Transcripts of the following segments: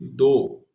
2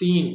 3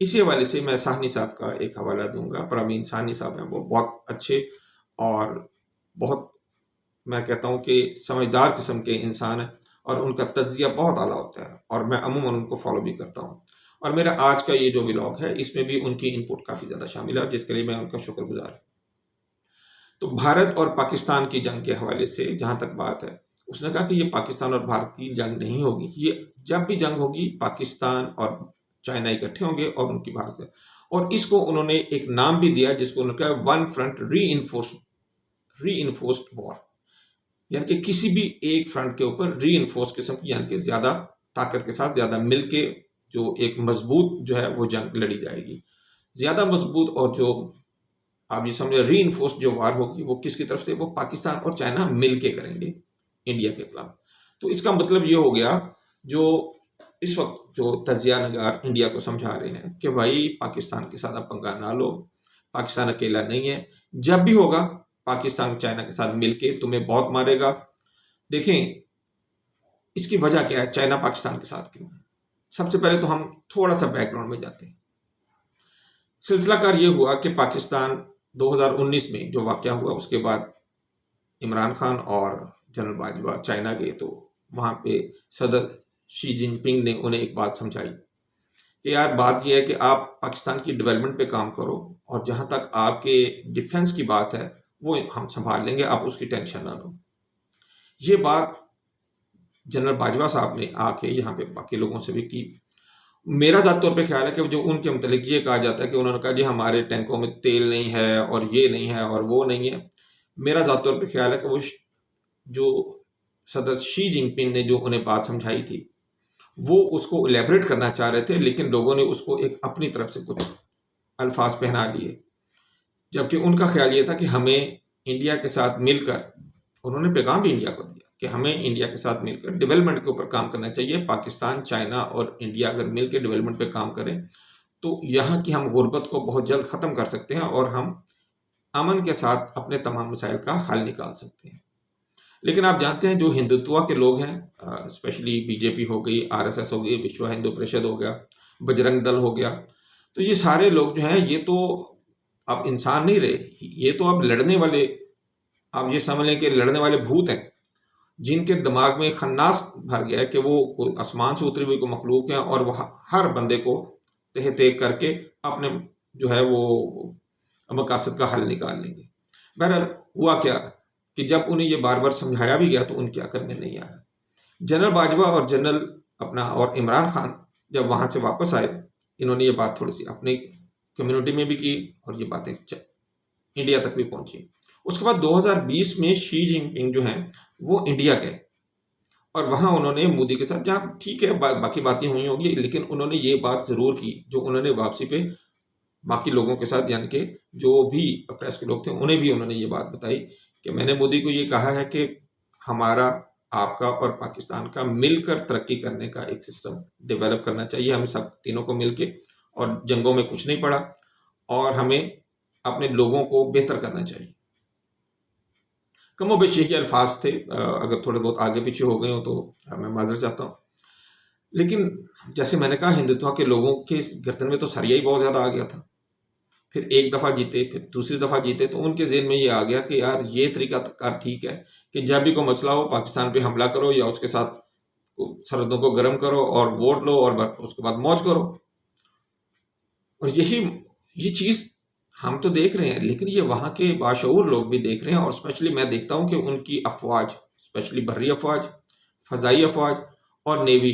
اسی حوالے سے میں ساہنی صاحب کا ایک حوالہ دوں گا. پروین ساہنی صاحب ہیں، وہ بہت اچھے اور بہت، میں کہتا ہوں کہ سمجھدار قسم کے انسان ہیں، اور ان کا تجزیہ بہت اعلیٰ ہوتا ہے، اور میں عموماً ان کو فالو بھی کرتا ہوں. اور میرا آج کا یہ جو ولاگ ہے اس میں بھی ان کی انپٹ کافی زیادہ شامل ہے، جس کے لیے میں ان کا شکر گزار ہوں. تو بھارت اور پاکستان کی جنگ کے حوالے سے جہاں تک بات ہے، اس نے کہا کہ یہ پاکستان اور بھارت کی جنگ نہیں ہوگی. یہ جب بھی جنگ ہوگی پاکستان اور چائنا اکٹھے ہوں گے اور ان کی بھارت سے، اور اس کو انہوں نے ایک نام بھی دیا جس کو انہوں نے کہا ون فرنٹ ری انفورسڈ وار، یعنی کہ کسی بھی ایک فرنٹ کے اوپر ری انفورس قسم کی، یعنی کہ زیادہ طاقت کے ساتھ، زیادہ مل کے جو ایک مضبوط جو ہے وہ جنگ لڑی جائے گی. زیادہ مضبوط اور جو آپ یہ سمجھے ری انفورس جو وار ہوگی وہ کس کی طرف سے؟ وہ پاکستان اور چائنا مل کے کریں گے انڈیا کے خلاف. تو اس کا مطلب یہ ہو گیا، جو اس وقت جو تجزیہ نگار انڈیا کو سمجھا رہے ہیں کہ بھائی پاکستان کے ساتھ آپ پنگا نہ لو، پاکستان اکیلا نہیں ہے، جب بھی ہوگا پاکستان چائنا کے ساتھ مل کے تمہیں بہت مارے گا. دیکھیں اس کی وجہ کیا ہے چائنا پاکستان کے ساتھ کیوں ہے. سب سے پہلے تو ہم تھوڑا سا بیک گراؤنڈ میں جاتے ہیں. سلسلہ کار یہ ہوا کہ پاکستان 2019 میں جو واقعہ ہوا، اس کے بعد عمران خان اور جنرل باجوہ چائنا گئے، تو وہاں پہ صدر شی جن پنگ نے انہیں ایک بات سمجھائی کہ یار بات یہ ہے کہ آپ پاکستان کی ڈیولپمنٹ پہ کام کرو، اور جہاں تک آپ کے ڈیفنس کی بات ہے وہ ہم سنبھال لیں گے، آپ اس کی ٹینشن نہ لو. یہ بات جنرل باجوہ صاحب نے آ کے یہاں پہ باقی لوگوں سے بھی کی. میرا ذات طور پہ خیال ہے کہ جو ان کے متعلق یہ کہا جاتا ہے کہ انہوں نے کہا جی ہمارے ٹینکوں میں تیل نہیں ہے اور یہ نہیں ہے اور وہ نہیں ہے، میرا ذات طور پہ خیال ہے کہ وہ جو صدر شی جن پنگ نے جو انہیں بات سمجھائی تھی وہ اس کو الیبریٹ کرنا چاہ رہے تھے، لیکن لوگوں نے اس کو ایک اپنی طرف سے کچھ الفاظ پہنا لیے، جبکہ ان کا خیال یہ تھا کہ ہمیں انڈیا کے ساتھ مل کر، انہوں نے پیغام بھی انڈیا کو دیا کہ ہمیں انڈیا کے ساتھ مل کر ڈیولپمنٹ کے اوپر کام کرنا چاہیے. پاکستان، چائنا اور انڈیا اگر مل کے ڈیولپمنٹ پہ کام کریں تو یہاں کی ہم غربت کو بہت جلد ختم کر سکتے ہیں اور ہم امن کے ساتھ اپنے تمام مسائل کا حل نکال سکتے ہیں. لیکن آپ جانتے ہیں جو ہندوتوا کے لوگ ہیں، اسپیشلی بی جے پی ہو گئی، آر ایس ایس ہو گئی، وشو ہندو پریشد ہو گیا، بجرنگ دل ہو گیا، تو یہ سارے لوگ جو ہیں یہ تو اب انسان نہیں رہے، یہ تو اب لڑنے والے، آپ یہ سمجھ لیں کہ لڑنے والے بھوت ہیں، جن کے دماغ میں خناس بھر گیا ہے کہ وہ آسمان سے اتری ہوئی کو مخلوق ہیں، اور وہ ہر بندے کو تہ تہ کر کے اپنے جو ہے وہ مقاصد کا حل نکال لیں گے. بہرحال ہوا کیا کہ جب انہیں یہ بار بار سمجھایا بھی گیا تو ان کے عقل میں نہیں آیا. جنرل باجوہ اور جنرل اور عمران خان جب وہاں سے واپس آئے، انہوں نے یہ بات تھوڑی سی اپنی کمیونٹی میں بھی کی اور یہ باتیں انڈیا تک بھی پہنچی. اس کے بعد 2020 میں شی جن پنگ جو ہیں وہ انڈیا گئے، اور وہاں انہوں نے مودی کے ساتھ، جہاں ٹھیک ہے باقی باتیں ہوئی ہوں گی، لیکن انہوں نے یہ بات ضرور کی جو انہوں نے واپسی پہ باقی لوگوں کے ساتھ، یعنی کہ جو بھی پریس کے لوگ تھے انہیں بھی انہوں نے یہ بات بتائی کہ میں نے مودی کو یہ کہا ہے کہ ہمارا، آپ کا اور پاکستان کا مل کر ترقی کرنے کا ایک سسٹم ڈیولپ کرنا چاہیے، ہم سب تینوں کو مل کے، اور جنگوں میں کچھ نہیں پڑا، اور ہمیں اپنے لوگوں کو بہتر کرنا چاہیے. کم و بیش یہی الفاظ تھے، اگر تھوڑے بہت آگے پیچھے ہو گئے ہوں تو میں معذرت چاہتا ہوں. لیکن جیسے میں نے کہا ہندوتوا کے لوگوں کے گردن میں تو سریا ہی بہت زیادہ آ گیا تھا. پھر ایک دفعہ جیتے، پھر دوسری دفعہ جیتے، تو ان کے ذہن میں یہ آ گیا کہ یار یہ طریقہ کار ٹھیک ہے کہ جب بھی کوئی مسئلہ ہو پاکستان پہ حملہ کرو یا اس کے ساتھ سرحدوں کو گرم کرو اور ووٹ لو اور اس کے بعد موج کرو. اور یہ چیز ہم تو دیکھ رہے ہیں، لیکن یہ وہاں کے باشعور لوگ بھی دیکھ رہے ہیں، اور اسپیشلی میں دیکھتا ہوں کہ ان کی افواج، اسپیشلی بحری افواج، فضائی افواج اور نیوی،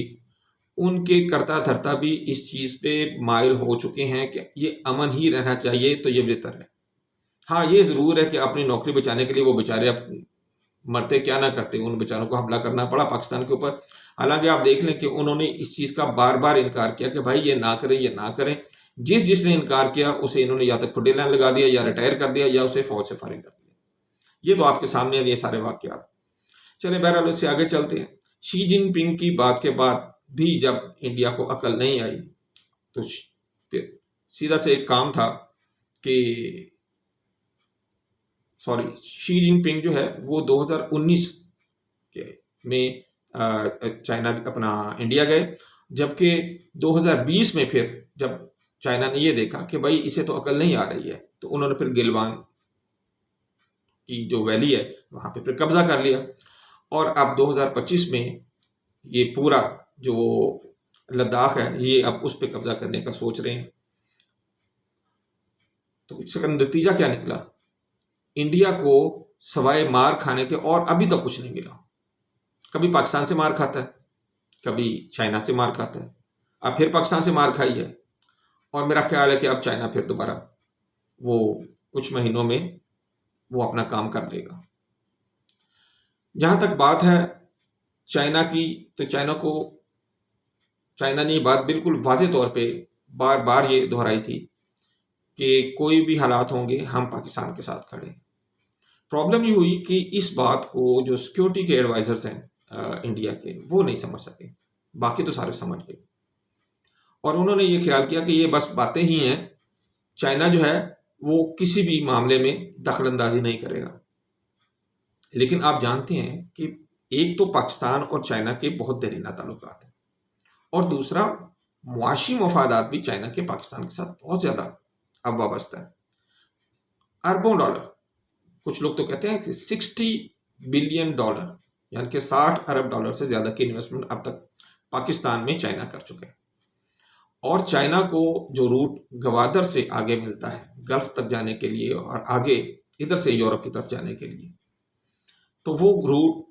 ان کے کرتا دھرتا بھی اس چیز پہ مائل ہو چکے ہیں کہ یہ امن ہی رہنا چاہیے تو یہ بہتر ہے. ہاں یہ ضرور ہے کہ اپنی نوکری بچانے کے لیے وہ بیچارے اب مرتے کیا نہ کرتے، ان بیچاروں کو حملہ کرنا پڑا پاکستان کے اوپر. حالانکہ آپ دیکھ لیں کہ انہوں نے اس چیز کا بار بار انکار کیا کہ بھائی یہ نہ کریں، یہ نہ کریں. جس نے انکار کیا اسے انہوں نے یا تو کھڈے لائن لگا دیا، یا ریٹائر کر دیا، یا اسے فوج سے فارغ کر دیا. یہ تو آپ کے سامنے ہے یہ سارے واقعات. چلے بہرحال اس سے آگے چلتے ہیں. شی جن پنگ کی بات کے بعد بھی جب انڈیا کو عقل نہیں آئی تو پھر سیدھا سے ایک کام تھا کہ شی جن پنگ جو ہے وہ 2019 میں چائنا انڈیا گئے، جبکہ 2020 میں پھر جب چائنا نے یہ دیکھا کہ بھائی اسے تو عقل نہیں آ رہی ہے، تو انہوں نے پھر گلوان کی جو ویلی ہے وہاں پہ پھر قبضہ کر لیا، اور اب 2025 میں یہ پورا جو لداخ ہے یہ اب اس پہ قبضہ کرنے کا سوچ رہے ہیں۔ تو اس کا نتیجہ کیا نکلا؟ انڈیا کو سوائے مار کھانے کے اور ابھی تک کچھ نہیں ملا۔ کبھی پاکستان سے مار کھاتا ہے، کبھی چائنا سے مار کھاتا ہے، اب پھر پاکستان سے مار کھائی ہے، اور میرا خیال ہے کہ اب چائنا پھر دوبارہ وہ کچھ مہینوں میں وہ اپنا کام کر لے گا۔ جہاں تک بات ہے چائنا کی، تو چائنا نے یہ بات بالکل واضح طور پہ بار بار یہ دہرائی تھی کہ کوئی بھی حالات ہوں گے ہم پاکستان کے ساتھ کھڑے ہیں۔ پرابلم یہ ہوئی کہ اس بات کو جو سیکیورٹی کے ایڈوائزرز ہیں انڈیا کے، وہ نہیں سمجھ سکے، باقی تو سارے سمجھ گئے، اور انہوں نے یہ خیال کیا کہ یہ بس باتیں ہی ہیں، چائنا جو ہے وہ کسی بھی معاملے میں دخل اندازی نہیں کرے گا۔ لیکن آپ جانتے ہیں کہ ایک تو پاکستان اور چائنا کے بہت دیرینہ تعلقات ہیں، اور دوسرا معاشی مفادات بھی چائنا کے پاکستان کے ساتھ بہت زیادہ اب وابستہ ہے، اربوں ڈالر، کچھ لوگ تو کہتے ہیں کہ $60 بلین، یعنی کہ 60 ارب ڈالر سے زیادہ کی انویسٹمنٹ اب تک پاکستان میں چائنا کر چکے ہیں۔ اور چائنا کو جو روٹ گوادر سے آگے ملتا ہے گلف تک جانے کے لیے، اور آگے ادھر سے یورپ کی طرف جانے کے لیے، تو وہ روٹ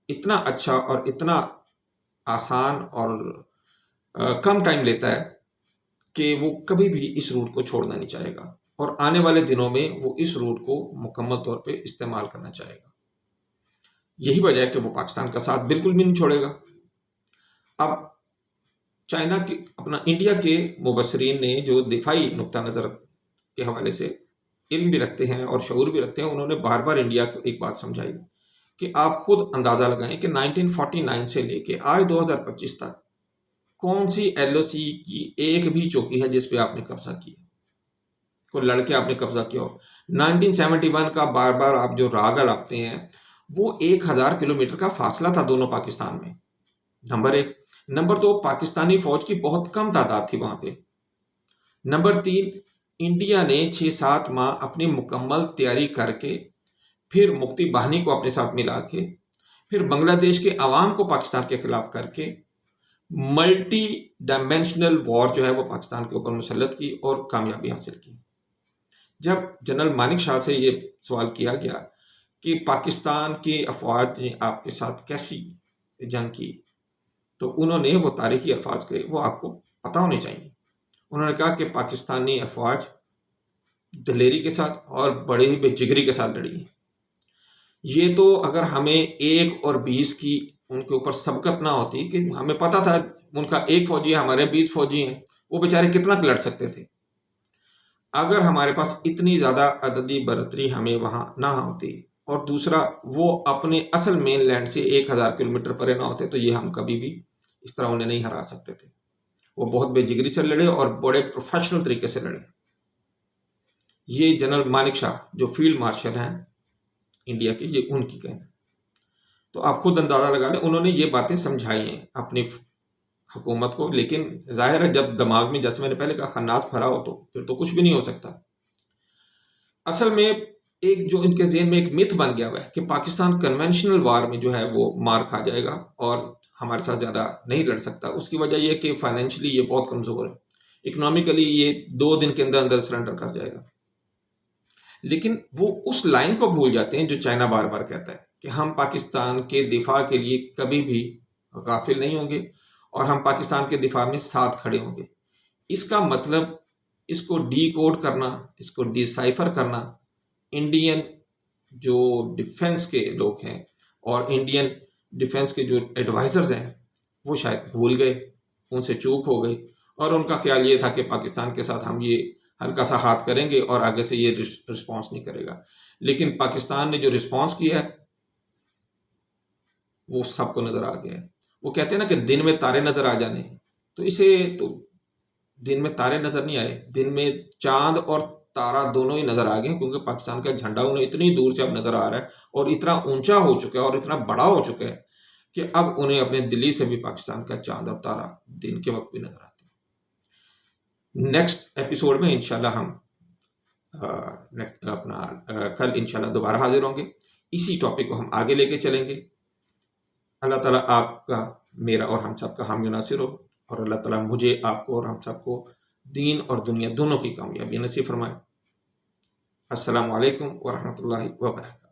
اتنا اچھا اور اتنا آسان اور کم ٹائم لیتا ہے کہ وہ کبھی بھی اس روٹ کو چھوڑنا نہیں چاہے گا، اور آنے والے دنوں میں وہ اس روٹ کو مکمل طور پہ استعمال کرنا چاہے گا۔ یہی وجہ ہے کہ وہ پاکستان کا ساتھ بالکل بھی نہیں چھوڑے گا۔ اب چائنا کی انڈیا کے مبصرین نے جو دفاعی نقطہ نظر کے حوالے سے علم بھی رکھتے ہیں اور شعور بھی رکھتے ہیں، انہوں نے بار بار انڈیا کو ایک بات سمجھائی کہ آپ خود اندازہ لگائیں کہ 1949 سے لے کے آج 2025 تک کون سی LOC کی ایک بھی چوکی ہے جس پہ آپ نے قبضہ کیا، کوئی لڑکے آپ نے قبضہ کیا ہو۔ 1971 کا بار بار آپ جو راگ الاپتے ہیں، وہ 1000 کلومیٹر کا فاصلہ تھا دونوں پاکستان میں، نمبر 1۔ نمبر 2، پاکستانی فوج کی بہت کم تعداد تھی وہاں پہ۔ نمبر 3، انڈیا نے 6-7 ماہ اپنی مکمل تیاری کر کے، پھر مکتی باہنی کو اپنے ساتھ ملا کے، پھر بنگلہ دیش کے عوام کو پاکستان کے خلاف کر کے ملٹی ڈائمینشنل وار جو ہے وہ پاکستان کے اوپر مسلط کی اور کامیابی حاصل کی۔ جب جنرل مانک شاہ سے یہ سوال کیا گیا کہ پاکستان کی افواج نے آپ کے ساتھ کیسی جنگ کی، تو انہوں نے وہ تاریخی الفاظ کہے، وہ آپ کو پتہ ہونے چاہیے۔ انہوں نے کہا کہ پاکستانی افواج دلیری کے ساتھ اور بڑے ہی بے جگری کے ساتھ لڑی۔ یہ تو اگر ہمیں 1 اور 20 کی ان کے اوپر سبقت نہ ہوتی، کہ ہمیں پتہ تھا ان کا 1 فوجی ہے، ہمارے 20 فوجی ہیں، وہ بیچارے کتنا لڑ سکتے تھے۔ اگر ہمارے پاس اتنی زیادہ عددی برتری ہمیں وہاں نہ ہوتی، اور دوسرا وہ اپنے اصل مین لینڈ سے 1000 کلومیٹر پرے نہ ہوتے، تو یہ ہم کبھی بھی اس طرح انہیں نہیں ہرا سکتے تھے۔ وہ بہت بے جگری سے لڑے اور بڑے پروفیشنل طریقے سے لڑے۔ یہ جنرل مانک شاہ جو فیلڈ مارشل ہیں انڈیا کے، یہ ان کی کہنا۔ تو آپ خود اندازہ لگا لیں، انہوں نے یہ باتیں سمجھائی ہیں اپنی حکومت کو، لیکن ظاہر ہے جب دماغ میں، جیسے میں نے پہلے کہا، خناس بھرا ہو تو پھر تو کچھ بھی نہیں ہو سکتا۔ اصل میں ایک جو ان کے ذہن میں ایک متھ بن گیا ہوا ہے کہ پاکستان کنونشنل وار میں جو ہے وہ مار کھا جائے گا اور ہمارے ساتھ زیادہ نہیں لڑ سکتا۔ اس کی وجہ یہ کہ فائنینشلی یہ بہت کمزور ہے، اکنامکلی یہ 2 دن کے اندر اندر سرنڈر کر جائے گا۔ لیکن وہ اس لائن کو بھول جاتے ہیں جو چائنا بار بار کہتا ہے کہ ہم پاکستان کے دفاع کے لیے کبھی بھی غافل نہیں ہوں گے، اور ہم پاکستان کے دفاع میں ساتھ کھڑے ہوں گے۔ اس کا مطلب، اس کو ڈی کوڈ کرنا، اس کو ڈی سائفر کرنا، انڈین جو ڈیفنس کے لوگ ہیں اور انڈین ڈیفنس کے جو ایڈوائزرز ہیں، وہ شاید بھول گئے، ان سے چوک ہو گئی، اور ان کا خیال یہ تھا کہ پاکستان کے ساتھ ہم یہ ہلکا سا ہاتھ کریں گے اور آگے سے یہ رسپانس نہیں کرے گا۔ لیکن پاکستان نے جو رسپانس کیا ہے وہ سب کو نظر آ گیا ہے۔ وہ کہتے ہیں نا کہ دن میں تارے نظر آ جانے، تو اسے تو دن میں تارے نظر نہیں آئے، دن میں چاند اور تارا دونوں ہی نظر آ گئے، کیونکہ پاکستان کا جھنڈا انہیں اتنی دور سے اب نظر آ رہا ہے اور اتنا اونچا ہو چکا ہے اور اتنا بڑا ہو چکا ہے کہ اب انہیں اپنے دلی سے بھی پاکستان کا چاند اور تارا دن کے وقت بھی نظر آتا ہے۔ نیکسٹ ایپیسوڈ میں انشاءاللہ ہم کل انشاءاللہ دوبارہ حاضر ہوں گے، اسی ٹاپک کو ہم آگے لے کے چلیں گے۔ اللہ تعالیٰ آپ کا، میرا اور ہم سب کا حامی ناصر ہو، اور اللہ تعالیٰ مجھے، آپ کو اور ہم سب کو دین اور دنیا دونوں کی کامیابی نصیب فرمائے۔ السلام علیکم ورحمۃ اللہ وبرکاتہ۔